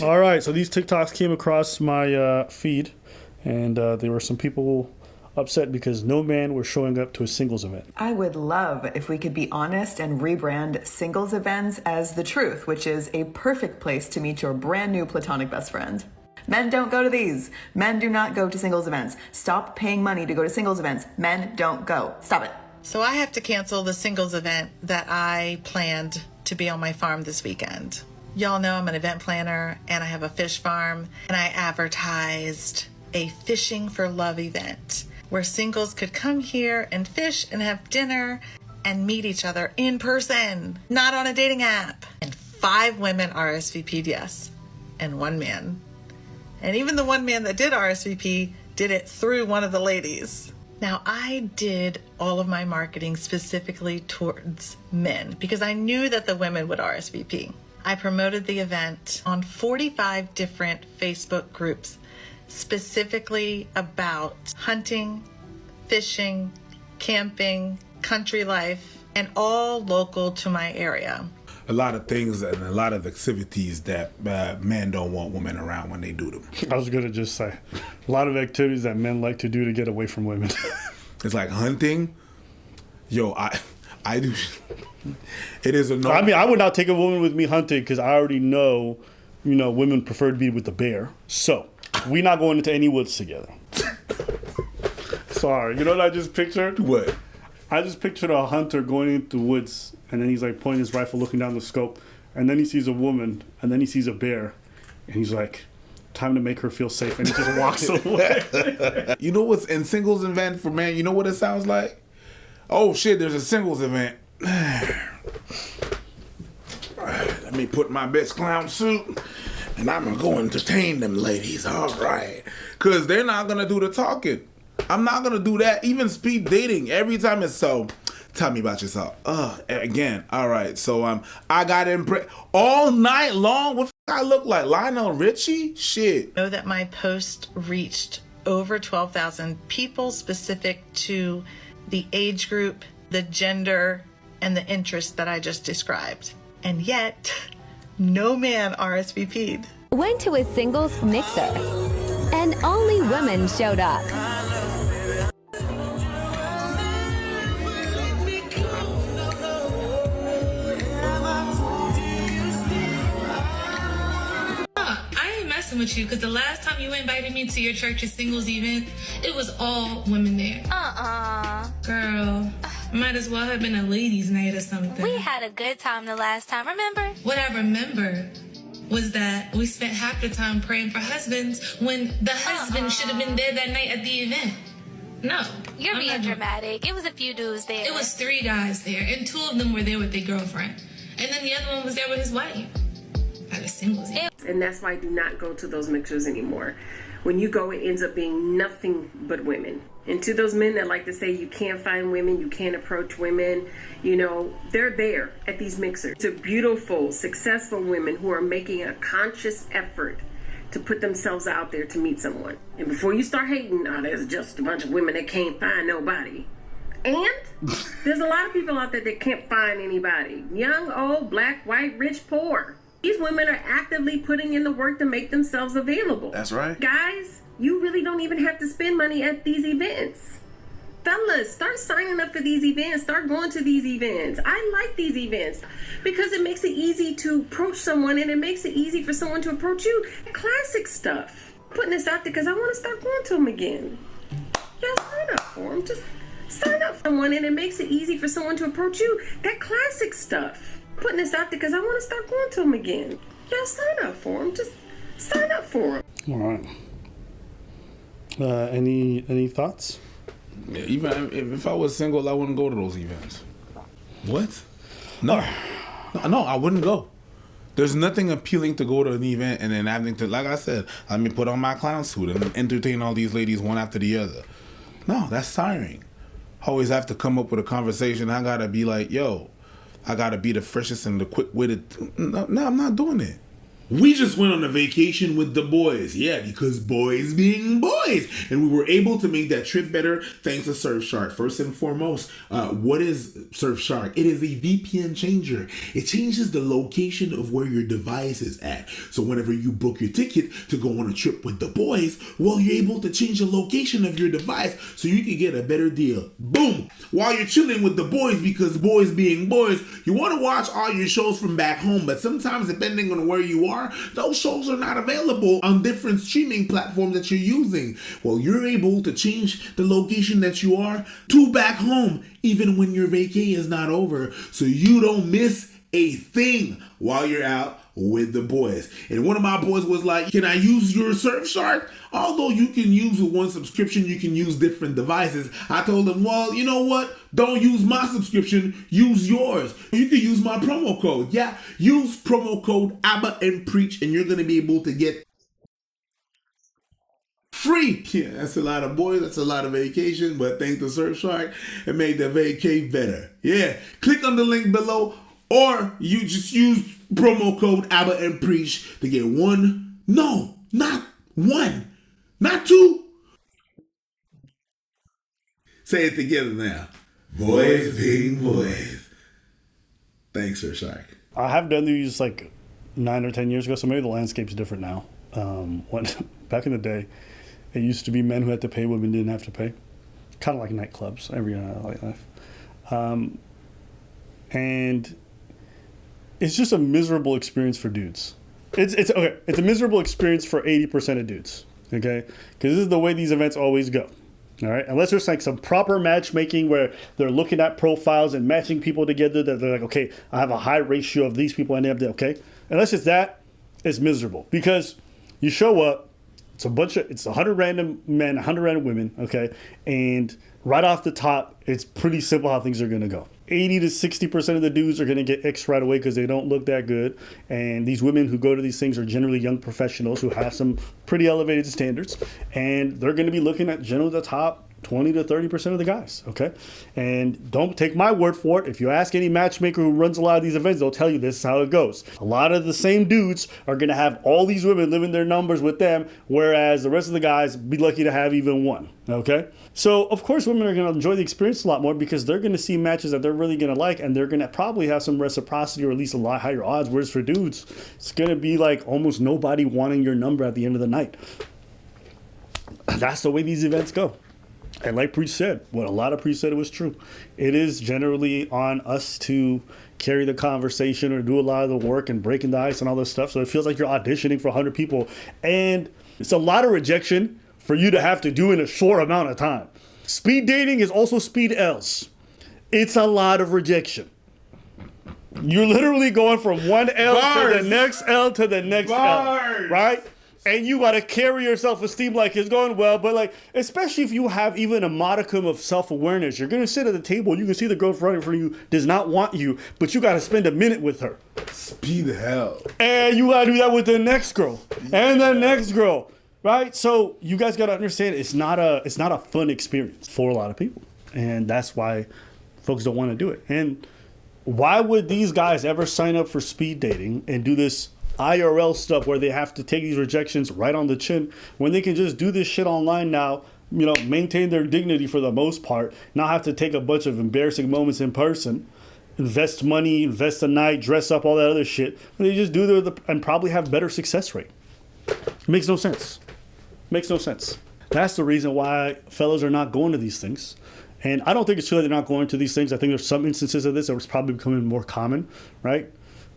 All right, so these TikToks came across my feed, and there were some people upset because no man were showing up to a singles event. I would love if we could be honest and rebrand singles events as The Truth, which is a perfect place to meet your brand new platonic best friend. Men don't go to these. Men do not go to singles events. Stop paying money to go to singles events. Men don't go. Stop it. So I have to cancel the singles event that I planned to be on my farm this weekend. Y'all know I'm an event planner and I have a fish farm, and I advertised a Fishing for Love event where singles could come here and fish and have dinner and meet each other in person, not on a dating app. And 5 women RSVP'd yes, and 1 man. And even the 1 man that did RSVP did it through one of the ladies. Now, I did all of my marketing specifically towards men because I knew that the women would RSVP. I promoted the event on 45 different Facebook groups, specifically about hunting, fishing, camping, country life, and all local to my area. A lot of things and a lot of activities that men don't want women around when they do them. I was gonna just say, a lot of activities that men like to do to get away from women. It's like hunting. Yo, I do. It is a no. I mean, I would not take a woman with me hunting because I already know, women prefer to be with the bear. So, we're not going into any woods together. Sorry, you know what I just pictured? What? I just pictured a hunter going into the woods, and then he's like pointing his rifle, looking down the scope, and then he sees a woman, and then he sees a bear, and he's like, time to make her feel safe, and he just walks away. You know what's in singles event for men? You know what it sounds like? Oh shit, there's a singles event. Let me put my best clown suit, and I'm gonna go entertain them ladies. All right, because they're not gonna do the talking. I'm not gonna do that. Even speed dating, every time it's so. Tell me about yourself. Again. All right. So I got impressed all night long. What I look like? Lionel Richie? Shit. I know that my post reached over 12,000 people specific to the age group, the gender, and the interests that I just described. And yet, no man RSVP'd. Went to a singles mixer, and only women showed up. With you because the last time you invited me to your church's singles event, it was all women there. Girl, might as well have been a ladies' night or something. We had a good time the last time, remember? What I remember was that we spent half the time praying for husbands when the husband should have been there that night at the event. No. You're being dramatic. It was a few dudes there. It was 3 guys there, and 2 of them were there with their girlfriend. And then the other one was there with his wife. At a singles event. And that's why I do not go to those mixers anymore. When you go, it ends up being nothing but women. And to those men that like to say you can't find women, you can't approach women, they're there at these mixers. To beautiful, successful women who are making a conscious effort to put themselves out there to meet someone. And before you start hating, there's just a bunch of women that can't find nobody. And there's a lot of people out there that can't find anybody. Young, old, black, white, rich, poor. These women are actively putting in the work to make themselves available. That's right. Guys, you really don't even have to spend money at these events. Fellas, start signing up for these events. Start going to these events. I like these events because it makes it easy to approach someone, and it makes it easy for someone to approach you. Classic stuff. Putting this out there because I want to start going to them again. Yeah, sign up for them. Just sign up for someone, and it makes it easy for someone to approach you. That classic stuff. Putting this out there because I want to start going to them again. Yeah, sign up for them. Just sign up for them. All right. Any thoughts? Yeah, even if I was single, I wouldn't go to those events. What? No, I wouldn't go. There's nothing appealing to go to an event and then having to, like I said, let me put on my clown suit and entertain all these ladies one after the other. No, that's tiring. Always have to come up with a conversation. I gotta be like, yo, I gotta be the freshest and the quick-witted. No, I'm not doing it. We just went on a vacation with the boys. Yeah, because boys being boys. And we were able to make that trip better thanks to Surfshark. First and foremost, what is Surfshark? It is a VPN changer. It changes the location of where your device is at. So whenever you book your ticket to go on a trip with the boys, well, you're able to change the location of your device so you can get a better deal. Boom! While you're chilling with the boys, because boys being boys, you want to watch all your shows from back home, but sometimes depending on where you are, those shows are not available on different streaming platforms that you're using. Well, you're able to change the location that you are to back home, even when your vacay is not over, so you don't miss a thing while you're out with the boys. And one of my boys was like, can I use your Surfshark? Although you can use with one subscription, you can use different devices. I told him, well, you know what? Don't use my subscription, use yours. You can use my promo code. Yeah, use promo code ABBA and Preach, and you're going to be able to get free. Yeah, that's a lot of boys, that's a lot of vacation, but thanks to Surfshark, it made the vacay better. Yeah, click on the link below, or you just use promo code ABBA and Preach to get one, no, not one, not two. Say it together now. Boys being boys. Thanks, Surfshark. I have done these like 9 or 10 years ago, so maybe the landscape's different now. When back in the day, it used to be men who had to pay, women didn't have to pay. Kind of like nightclubs, every nightlife. And it's just a miserable experience for dudes. It's okay. It's a miserable experience for 80% of dudes. Okay, because this is the way these events always go. All right, unless there's like some proper matchmaking where they're looking at profiles and matching people together, that they're like, okay, I have a high ratio of these people, and they have that. Okay, unless it's that, it's miserable because you show up. It's 100 random men, 100 random women. Okay, and right off the top, it's pretty simple how things are gonna go. 80 to 60% of the dudes are going to get X right away because they don't look that good. And these women who go to these things are generally young professionals who have some pretty elevated standards. And they're going to be looking at generally the top 20 to 30% of the guys, okay? And don't take my word for it. If you ask any matchmaker who runs a lot of these events, they'll tell you this is how it goes. A lot of the same dudes are going to have all these women living their numbers with them, whereas the rest of the guys be lucky to have even one, okay? So, of course, women are going to enjoy the experience a lot more because they're going to see matches that they're really going to like, and they're going to probably have some reciprocity or at least a lot higher odds, whereas for dudes, it's going to be like almost nobody wanting your number at the end of the night. That's the way these events go. And like Preach said, what a lot of Preach said was true. It is generally on us to carry the conversation or do a lot of the work and breaking the ice and all this stuff. So it feels like you're auditioning for 100 people. And it's a lot of rejection for you to have to do in a short amount of time. Speed dating is also speed L's. It's a lot of rejection. You're literally going from one L to the next L to the next L, right? And you got to carry your self-esteem like it's going well, but like, especially if you have even a modicum of self-awareness, you're going to sit at the table, you can see the girl in front of you does not want you, but you got to spend a minute with her. Speed hell. And you got to do that with the next girl and the next girl, right? So you guys got to understand it's not a fun experience for a lot of people. And that's why folks don't want to do it. And why would these guys ever sign up for speed dating and do this IRL stuff where they have to take these rejections right on the chin when they can just do this shit online now, you know, maintain their dignity for the most part, not have to take a bunch of embarrassing moments in person, invest money, invest a night, dress up, all that other shit. They just do and probably have better success rate. It makes no sense. Makes no sense. That's the reason why fellas are not going to these things. And I don't think it's true that they're not going to these things. I think there's some instances of this that was probably becoming more common, right?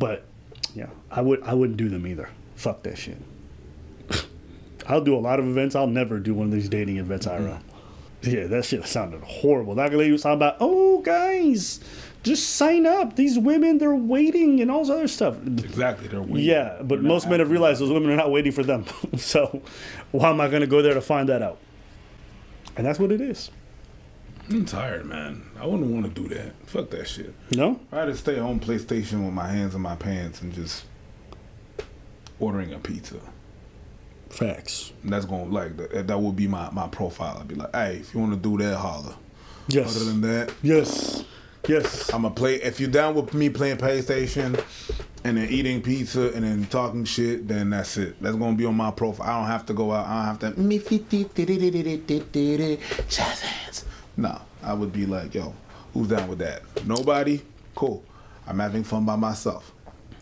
But yeah, I wouldn't do them either. Fuck that shit. I'll do a lot of events. I'll never do one of these dating events IRL. Yeah, that shit sounded horrible. That lady was talking about, oh, guys, just sign up. These women, they're waiting and all this other stuff. Exactly, they're waiting. Yeah, but most men have realized those women are not waiting for them. So why am I going to go there to find that out? And that's what it is. I'm tired, man. I wouldn't want to do that. Fuck that shit. No? I'd rather stay home PlayStation with my hands in my pants and just ordering a pizza. Facts. And that's going to, that would be my profile. I'd be like, hey, if you want to do that, holler. Yes. Other than that, yes. Yes. I'm going to play, if you're down with me playing PlayStation and then eating pizza and then talking shit, then that's it. That's gonna be on my profile. I don't have to go out. I don't have to jazz hands. No, I would be like, yo, who's down with that? Nobody? Cool. I'm having fun by myself.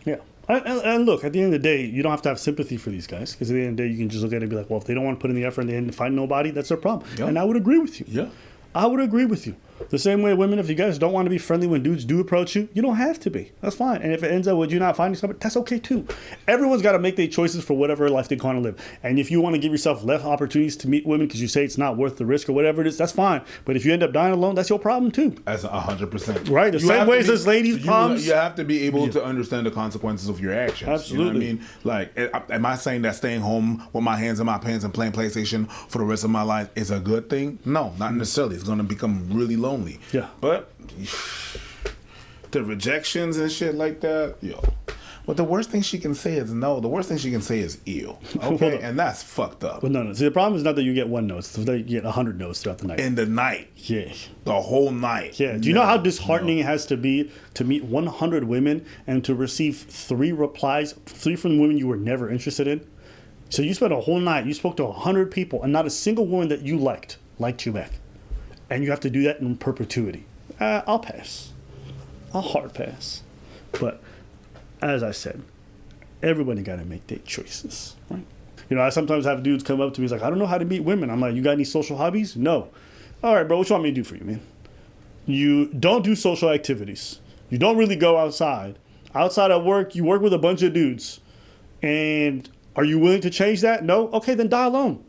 Yeah. And look, at the end of the day, you don't have to have sympathy for these guys, because at the end of the day, you can just look at it and be like, well, if they don't want to put in the effort and they didn't find nobody, that's their problem. Yeah. And I would agree with you. Yeah. I would agree with you. The same way, women, if you guys don't want to be friendly when dudes do approach you, you don't have to be. That's fine. And if it ends up with you not finding somebody, that's okay too. Everyone's got to make their choices for whatever life they want to live. And if you want to give yourself less opportunities to meet women because you say it's not worth the risk or whatever it is, that's fine. But if you end up dying alone, that's your problem too. That's 100%. Right? The same way as this lady's problems. You have to be able to understand the consequences of your actions. Absolutely. You know what I mean? Like, am I saying that staying home with my hands in my pants and playing PlayStation for the rest of my life is a good thing? No, not necessarily. It's going to become really lonely. Yeah. But the rejections and shit like that, yo. But the worst thing she can say is no. The worst thing she can say is ew. Okay? And that's fucked up. But no. See, the problem is not that you get one no. It's that you get 100 no's throughout the night. In the night. Yeah. The whole night. Yeah. Do you know how disheartening it has to be to meet 100 women and to receive 3 replies, 3 from women you were never interested in? So you spent a whole night, you spoke to 100 people, and not a single woman that you liked you back. And you have to do that in perpetuity. I'll pass. I'll hard pass. But as I said, everybody got to make their choices, right? You know, I sometimes have dudes come up to me, he's like, I don't know how to meet women. I'm like, you got any social hobbies? No. All right, bro, what you want me to do for you, man? You don't do social activities. You don't really go outside. Outside of work, you work with a bunch of dudes. And are you willing to change that? No? Okay, then die alone.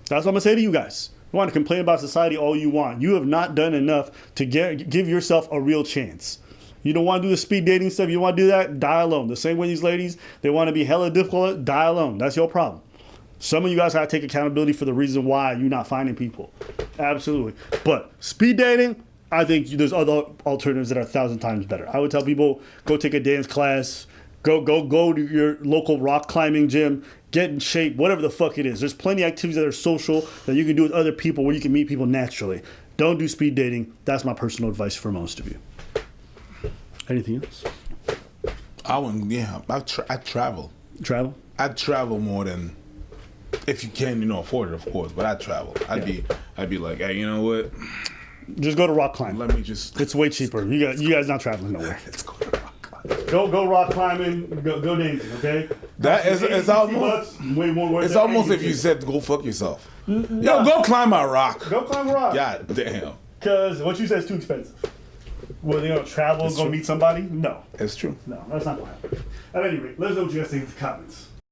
That's what I'm going to say to you guys. You want to complain about society all you want. You have not done enough to give yourself a real chance. You don't want to do the speed dating stuff. You want to do that? Die alone. The same way these ladies, they want to be hella difficult. Die alone. That's your problem. Some of you guys have to take accountability for the reason why you're not finding people. Absolutely. But speed dating, I think there's other alternatives that are 1,000 times better. I would tell people, go take a dance class. Go to your local rock climbing gym. Get in shape, whatever the fuck it is. There's plenty of activities that are social that you can do with other people where you can meet people naturally. Don't do speed dating. That's my personal advice for most of you. Anything else? I wouldn't, yeah. I travel. Travel? I'd travel more than, if you can, afford it, of course. But I'd travel. I'd be like, hey, you know what? Just go to rock climbing. Let me just. It's way cheaper. You guys not traveling nowhere. Let's go to rock climbing. Go rock climbing. Go dancing. Okay. That is it's almost. Way more worth It's almost if you said go fuck yourself. Yo, go climb a rock. Go climb a rock. God damn. Because what you said is too expensive. Well, they gonna travel, go meet somebody? No. It's true. No, that's not gonna happen. At any rate, let us know what you guys think in the comments.